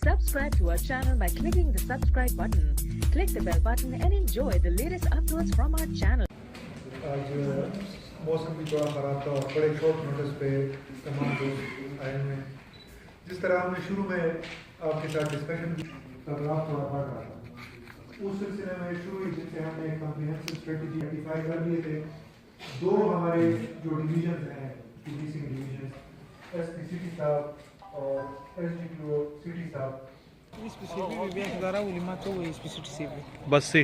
Subscribe to our channel by clicking the subscribe button. Click the bell button and enjoy the latest uploads from our channel. आज मौसम भी थोड़ा ख़राब था और बड़े शॉर्ट नोटिस पे तमाम दोस्त आए हुए हैं। जिस तरह हमने शुरू में आपके साथ डिस्कशन एतराफ थोड़ा बढ़ रहा था, उस सिलसिले में शुरू ही जिनसे हमने एक कम्प्रिहेंसिव स्ट्रेटजी आइडेंटिफाई कर लिए थे। दो हमारे जो डिवीजन हैं, पुलिसिंग डिवीजन, एसपी सिटी साहब और एसडीपीओ सिटी साहब, बस से